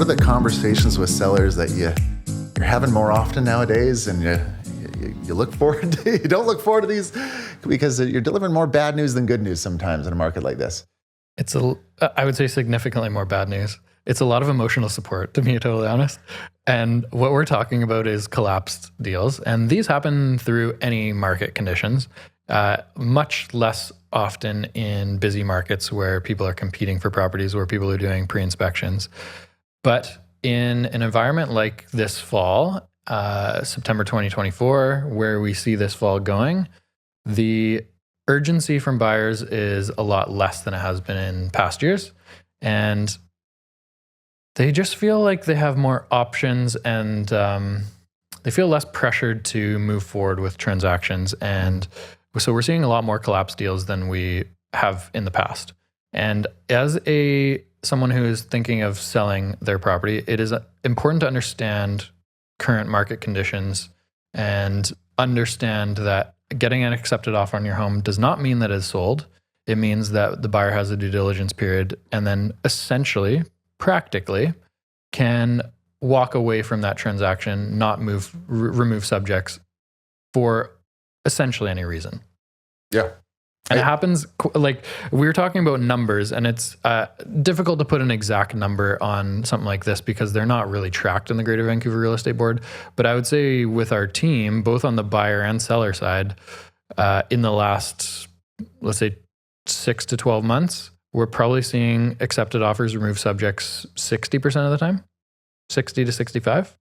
the conversations with sellers that you're having more often nowadays, and you look forward to, you don't look forward to these because you're delivering more bad news than good news sometimes in a market like this? I would say significantly more bad news. It's a lot of emotional support, to be totally honest. And what we're talking about is collapsed deals. And these happen through any market conditions, much less often in busy markets where people are competing for properties, where people are doing pre-inspections. But in an environment like this fall, September 2024, where we see this fall going, the urgency from buyers is a lot less than it has been in past years. And they just feel like they have more options, and they feel less pressured to move forward with transactions. And so we're seeing a lot more collapse deals than we have in the past. And as someone who is thinking of selling their property, it is important to understand current market conditions and understand that getting an accepted offer on your home does not mean that it's sold. It means that the buyer has a due diligence period, and then essentially, practically, can walk away from that transaction, not remove subjects for essentially any reason. Yeah. And it happens, like we were talking about numbers, and it's difficult to put an exact number on something like this because they're not really tracked in the Greater Vancouver Real Estate Board. But I would say with our team, both on the buyer and seller side, in the last, let's say, 6 to 12 months, we're probably seeing accepted offers remove subjects 60% of the time, 60 to 65.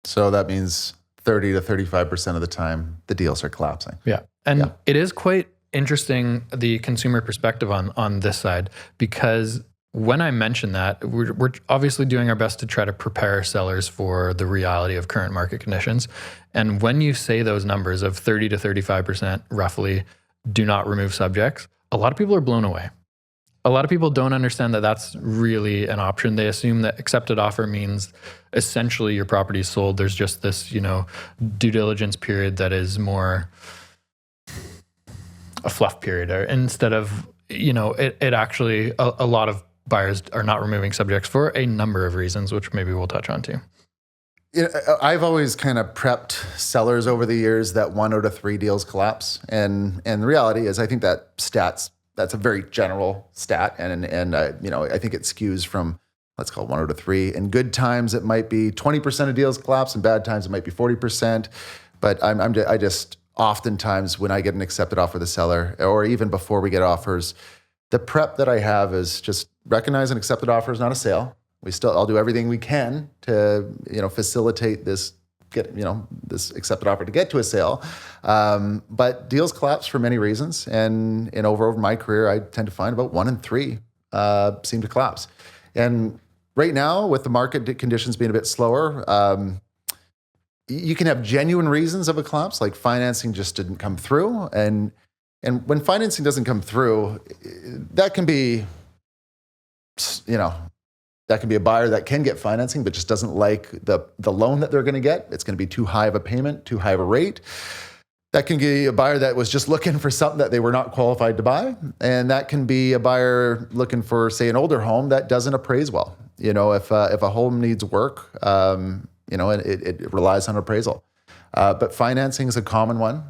So that means 30 to 35% of the time, the deals are collapsing. Yeah. And it is quite interesting, the consumer perspective on this side, because when I mention that, we're obviously doing our best to try to prepare sellers for the reality of current market conditions. And when you say those numbers of 30 to 35% roughly do not remove subjects, a lot of people are blown away. A lot of people don't understand that that's really an option. They assume that accepted offer means essentially your property is sold. There's just this, due diligence period that is more a fluff period, or instead of, it actually, a lot of buyers are not removing subjects for a number of reasons, which maybe we'll touch on too. I've always kind of prepped sellers over the years that 1 out of 3 deals collapse. And the reality is, I think that's a very general stat. And I think it skews from, let's call it 1 out of 3. In good times, it might be 20% of deals collapse. In bad times, it might be 40%. But I just oftentimes, when I get an accepted offer with the seller, or even before we get offers, the prep that I have is just recognize an accepted offer is not a sale. I'll do everything we can to, facilitate this, this accepted offer to get to a sale. But deals collapse for many reasons. And over my career, I tend to find about 1 in 3 seem to collapse. And right now, with the market conditions being a bit slower, you can have genuine reasons of a collapse, like financing just didn't come through. And when financing doesn't come through, that can be, that can be a buyer that can get financing, but just doesn't like the loan that they're going to get. It's going to be too high of a payment, too high of a rate. That can be a buyer that was just looking for something that they were not qualified to buy. And that can be a buyer looking for, say, an older home that doesn't appraise well. If a home needs work, it relies on appraisal. But financing is a common one.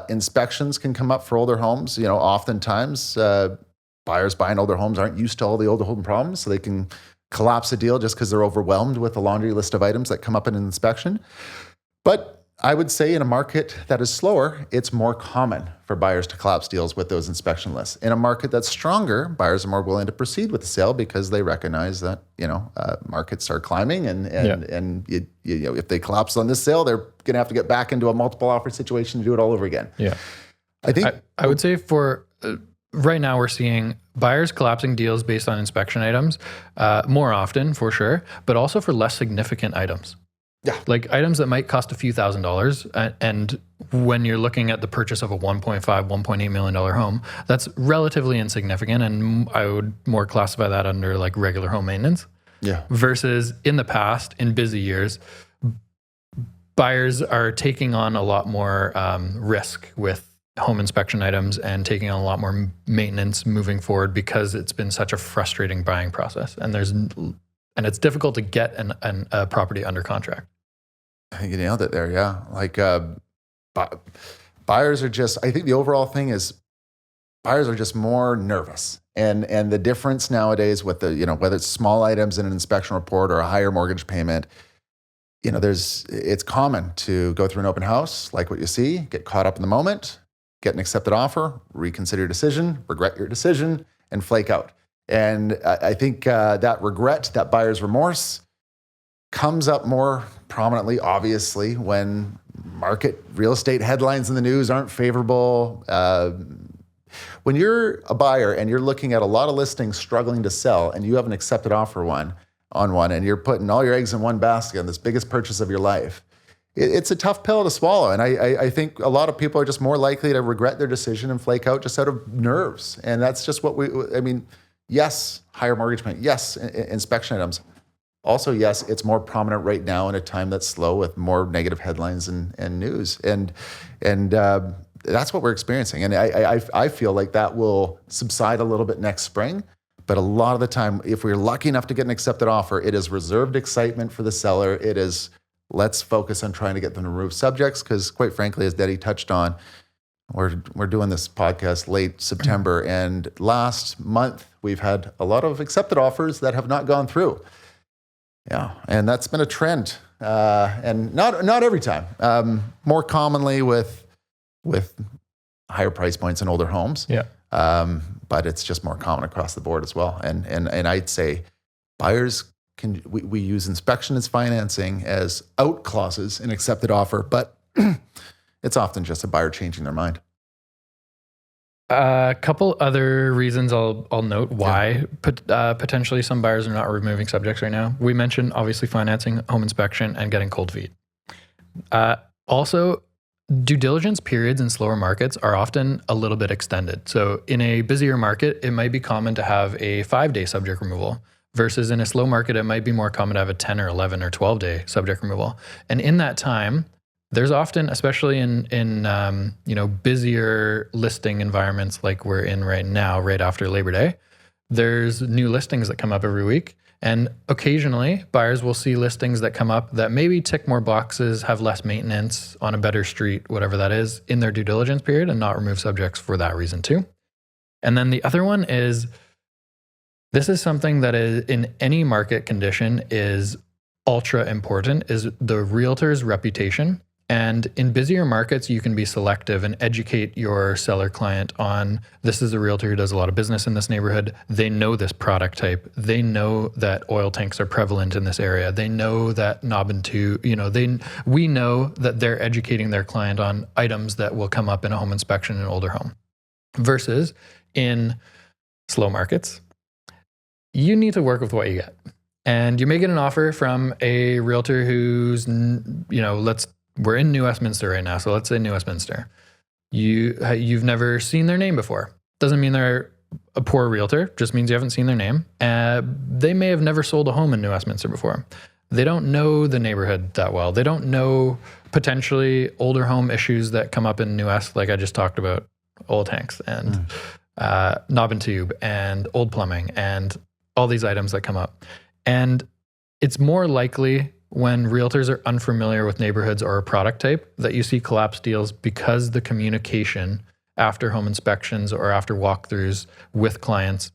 Inspections can come up for older homes. Oftentimes buyers buying older homes aren't used to all the older home problems, so they can collapse a deal just because they're overwhelmed with the laundry list of items that come up in an inspection. But I would say in a market that is slower, it's more common for buyers to collapse deals with those inspection lists. In a market that's stronger, buyers are more willing to proceed with the sale because they recognize that markets are climbing, and if they collapse on this sale, they're going to have to get back into a multiple offer situation to do it all over again. Yeah, I would say for right now we're seeing buyers collapsing deals based on inspection items more often, for sure, but also for less significant items. Yeah. Like items that might cost a few $1,000s. And when you're looking at the purchase of a $1.5, $1.8 million home, that's relatively insignificant. And I would more classify that under like regular home maintenance. Yeah. Versus in the past, in busy years, buyers are taking on a lot more risk with home inspection items and taking on a lot more maintenance moving forward because it's been such a frustrating buying process. And there's and it's difficult to get a property under contract. I think you nailed it there. Yeah. Like buyers are just, I think the overall thing is buyers are just more nervous. And the difference nowadays with the, whether it's small items in an inspection report or a higher mortgage payment, it's common to go through an open house, like what you see, get caught up in the moment, get an accepted offer, reconsider your decision, regret your decision, and flake out. And I think that regret, that buyer's remorse, comes up more prominently, obviously, when market real estate headlines in the news aren't favorable. When you're a buyer and you're looking at a lot of listings struggling to sell and you have an accepted offer on one and you're putting all your eggs in one basket on this biggest purchase of your life, it's a tough pill to swallow. And I think a lot of people are just more likely to regret their decision and flake out just out of nerves. And that's just yes, higher mortgage payment, yes, inspection items. Also, yes, it's more prominent right now in a time that's slow with more negative headlines and news. And that's what we're experiencing. And I feel like that will subside a little bit next spring. But a lot of the time, if we're lucky enough to get an accepted offer, it is reserved excitement for the seller. It is, let's focus on trying to get them to remove subjects. Because quite frankly, as Denny touched on, we're doing this podcast late September. And last month, we've had a lot of accepted offers that have not gone through. Yeah, and that's been a trend. And not every time. More commonly with higher price points in older homes. Yeah. But it's just more common across the board as well. And I'd say buyers we use inspection as financing as out clauses in accepted offer, but it's often just a buyer changing their mind. A couple other reasons I'll note why potentially some buyers are not removing subjects right now. We mentioned obviously financing, home inspection, and getting cold feet. Also, due diligence periods in slower markets are often a little bit extended. So in a busier market, it might be common to have a 5-day subject removal versus in a slow market, it might be more common to have a 10 or 11 or 12-day subject removal. And in that time, there's often, especially in busier listing environments like we're in right now, right after Labor Day, there's new listings that come up every week. And occasionally, buyers will see listings that come up that maybe tick more boxes, have less maintenance on a better street, whatever that is, in their due diligence period and not remove subjects for that reason too. And then the other one is, this is something that is in any market condition is ultra important, is the realtor's reputation. And in busier markets, you can be selective and educate your seller client on, this is a realtor who does a lot of business in this neighborhood. They know this product type. They know that oil tanks are prevalent in this area. They know that knob and tube, we know that they're educating their client on items that will come up in a home inspection in an older home. Versus in slow markets, you need to work with what you get. And you may get an offer from a realtor who's, we're in New Westminster right now, so let's say New Westminster. You've never seen their name before. Doesn't mean they're a poor realtor, just means you haven't seen their name. They may have never sold a home in New Westminster before. They don't know the neighborhood that well. They don't know potentially older home issues that come up in New West, like I just talked about, oil tanks and knob and tube and old plumbing and all these items that come up. And it's more likely when realtors are unfamiliar with neighborhoods or a product type that you see collapse deals because the communication after home inspections or after walkthroughs with clients,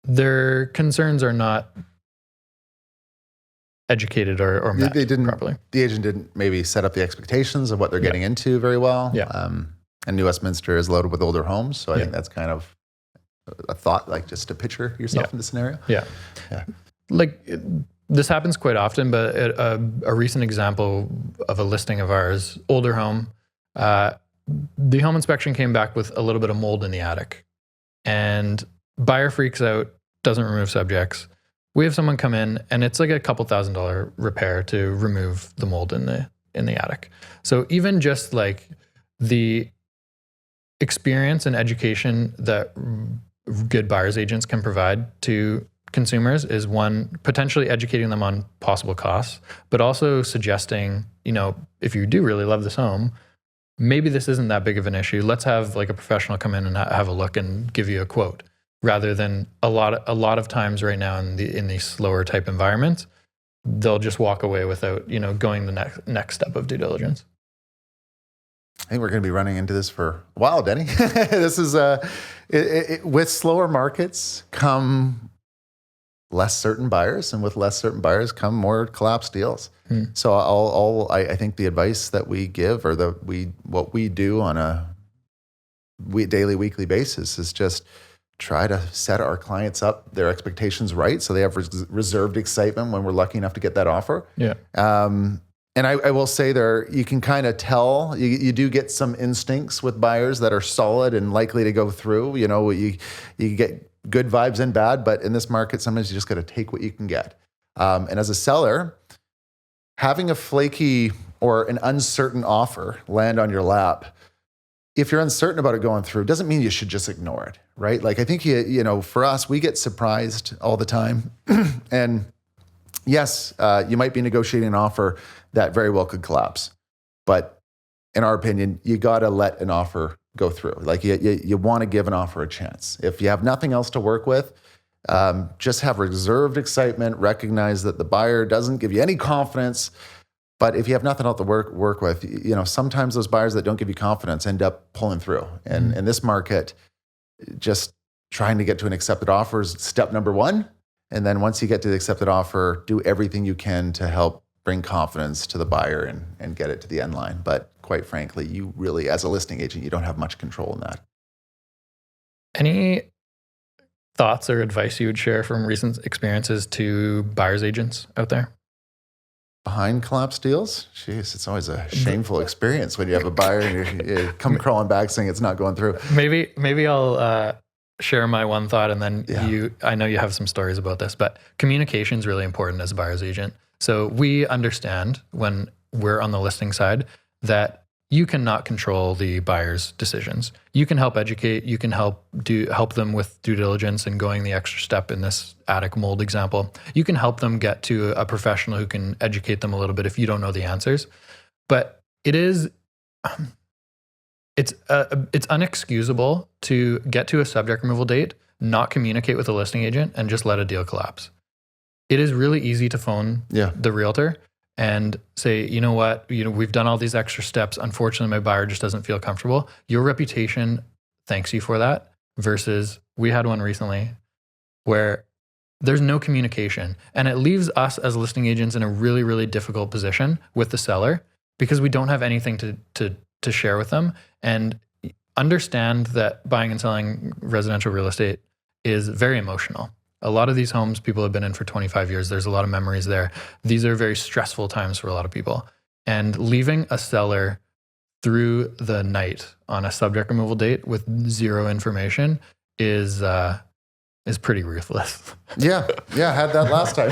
their concerns are not educated or met properly. The agent didn't maybe set up the expectations of what they're getting into very well. Yeah. And New Westminster is loaded with older homes. So I think that's kind of a thought, like just to picture yourself in the scenario. Yeah. This happens quite often, but a recent example of a listing of ours, older home, the home inspection came back with a little bit of mold in the attic. And buyer freaks out, doesn't remove subjects. We have someone come in and it's like a couple $1,000 repair to remove the mold in the attic. So even just like the experience and education that good buyer's agents can provide to consumers is one, potentially educating them on possible costs, but also suggesting, if you do really love this home, maybe this isn't that big of an issue. Let's have like a professional come in and have a look and give you a quote. rather than a lot of times right now in these slower type environments, they'll just walk away without, going the next step of due diligence. I think we're going to be running into this for a while, Denny. This is with slower markets come less certain buyers, and with less certain buyers come more collapsed deals. So I think the advice that we give, or what we do on a daily, weekly basis, is just try to set our clients up, their expectations right, so they have reserved excitement when we're lucky enough to get that offer. Yeah. And I will say you can kind of tell, you do get some instincts with buyers that are solid and likely to go through. You get good vibes and bad, but in this market, sometimes you just got to take what you can get. And as a seller, having a flaky or an uncertain offer land on your lap, if you're uncertain about it going through, doesn't mean you should just ignore it, right? Like, I think, for us, we get surprised all the time. And yes, you might be negotiating an offer that very well could collapse. But in our opinion, you got to let an offer go through. Like, you want to give an offer a chance. If you have nothing else to work with, just have reserved excitement, recognize that the buyer doesn't give you any confidence. But if you have nothing else to work with, sometimes those buyers that don't give you confidence end up pulling through. And in this market, just trying to get to an accepted offer is step number one. And then once you get to the accepted offer, do everything you can to help bring confidence to the buyer and get it to the end line. But quite frankly, you really, as a listing agent, you don't have much control in that. Any thoughts or advice you would share from recent experiences to buyer's agents out there? Behind collapsed deals? Jeez, it's always a shameful experience when you have a buyer and you come crawling back saying it's not going through. Maybe I'll share my one thought, and then I know you have some stories about this, but communication is really important as a buyer's agent. So we understand when we're on the listing side that you cannot control the buyer's decisions. You can help educate, you can help them with due diligence and going the extra step in this attic mold example. You can help them get to a professional who can educate them a little bit if you don't know the answers. But it's unexcusable to get to a subject removal date, not communicate with the listing agent, and just let a deal collapse. It is really easy to phone the realtor and say, you know what, we've done all these extra steps. Unfortunately, my buyer just doesn't feel comfortable. Your reputation thanks you for that. Versus we had one recently where there's no communication, and it leaves us as listing agents in a really, really difficult position with the seller because we don't have anything to share with them. And understand that buying and selling residential real estate is very emotional. A lot of these homes people have been in for 25 years. There's a lot of memories there. These are very stressful times for a lot of people. And leaving a seller through the night on a subject removal date with zero information is pretty ruthless. Yeah, had that last time.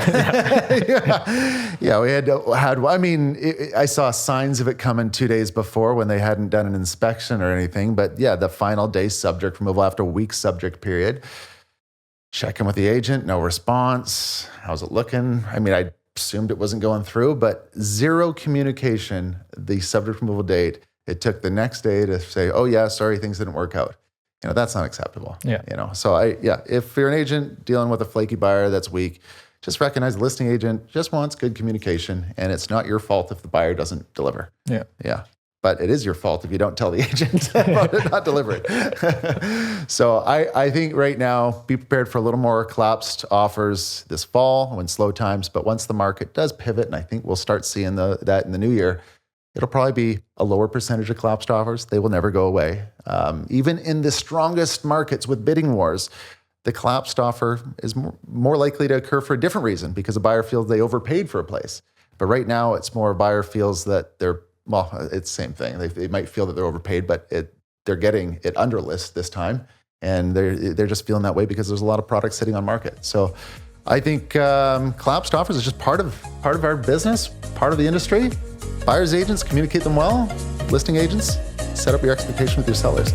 I saw signs of it coming 2 days before when they hadn't done an inspection or anything. But yeah, the final day subject removal after a week subject period. Checking with the agent, no response. How's it looking? I mean, I assumed it wasn't going through, but zero communication, the subject removal date. It took the next day to say, oh yeah, sorry, things didn't work out. That's not acceptable. So if you're an agent dealing with a flaky buyer that's weak, just recognize the listing agent just wants good communication, and it's not your fault if the buyer doesn't deliver. Yeah. But it is your fault if you don't tell the agent about it not delivering. So I think right now, be prepared for a little more collapsed offers this fall when slow times. But once the market does pivot, and I think we'll start seeing that in the new year, it'll probably be a lower percentage of collapsed offers. They will never go away. Even in the strongest markets with bidding wars, the collapsed offer is more likely to occur for a different reason, because a buyer feels they overpaid for a place. But right now, it's more a buyer feels that it's the same thing. They might feel that they're overpaid, but they're getting it under list this time, and they're just feeling that way because there's a lot of products sitting on market. So I think collapsed offers is just part of our business, part of the industry. Buyers agents, communicate them well. Listing agents, set up your expectation with your sellers.